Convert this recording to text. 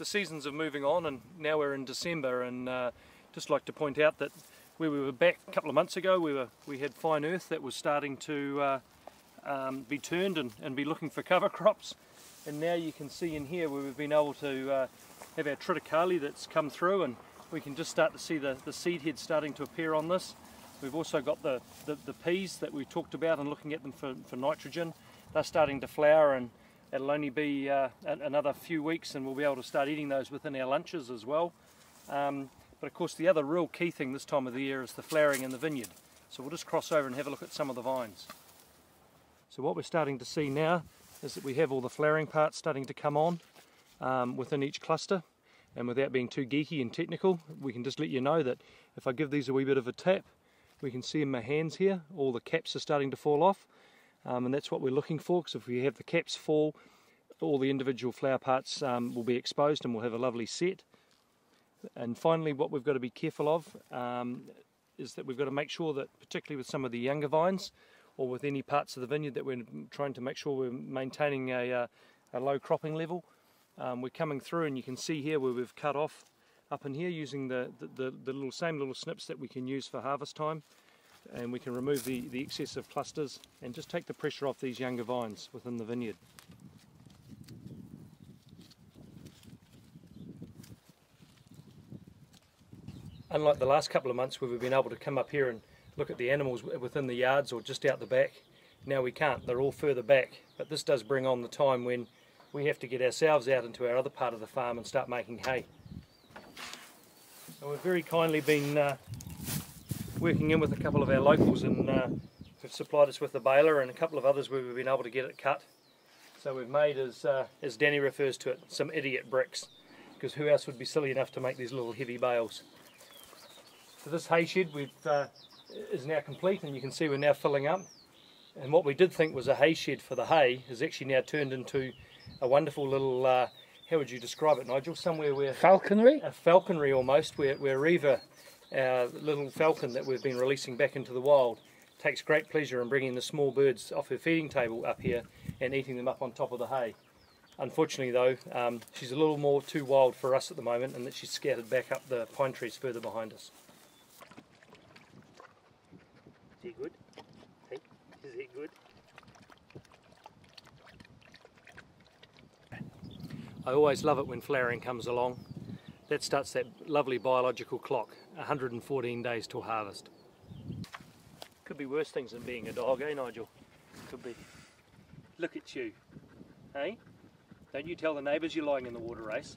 the seasons are moving on, and now we're in December, and just like to point out that where we were back a couple of months ago, we had fine earth that was starting to be turned and be looking for cover crops, and now you can see in here where we've been able to have our triticale that's come through, and we can just start to see the seed heads starting to appear on this. We've also got the peas that we talked about and looking at them for nitrogen. They're starting to flower, and it'll only be another few weeks and we'll be able to start eating those within our lunches as well. But of course the other real key thing this time of the year is the flowering in the vineyard. So we'll just cross over and have a look at some of the vines. So what we're starting to see now is that we have all the flowering parts starting to come on within each cluster. And without being too geeky and technical, we can just let you know that if I give these a wee bit of a tap, we can see in my hands here, all the caps are starting to fall off. And that's what we're looking for, because if we have the caps fall, all the individual flower parts will be exposed and we'll have a lovely set. And finally, what we've got to be careful of is that we've got to make sure that, particularly with some of the younger vines, or with any parts of the vineyard, that we're trying to make sure we're maintaining a low cropping level. We're coming through, and you can see here where we've cut off up in here using the same little snips that we can use for harvest time. And we can remove the excessive clusters and just take the pressure off these younger vines within the vineyard. Unlike the last couple of months where we've been able to come up here and look at the animals within the yards or just out the back, now we can't, they're all further back. But this does bring on the time when we have to get ourselves out into our other part of the farm and start making hay. So we've very kindly been working in with a couple of our locals, and have supplied us with a baler and a couple of others where we've been able to get it cut. So we've made, as Danny refers to it, some idiot bricks, because who else would be silly enough to make these little heavy bales. So this hay shed is now complete, and you can see we're now filling up. And what we did think was a hay shed for the hay is actually now turned into a wonderful little, how would you describe it, Nigel? Somewhere where... Falconry? A falconry almost, where Reva, our little falcon that we've been releasing back into the wild, takes great pleasure in bringing the small birds off her feeding table up here and eating them up on top of the hay. Unfortunately though, she's a little more too wild for us at the moment, and that she's scattered back up the pine trees further behind us. Is he good? Hey, is he good? I always love it when flowering comes along. That starts that lovely biological clock, 114 days till harvest. Could be worse things than being a dog, eh Nigel? Could be. Look at you, hey? Don't you tell the neighbours you're lying in the water race.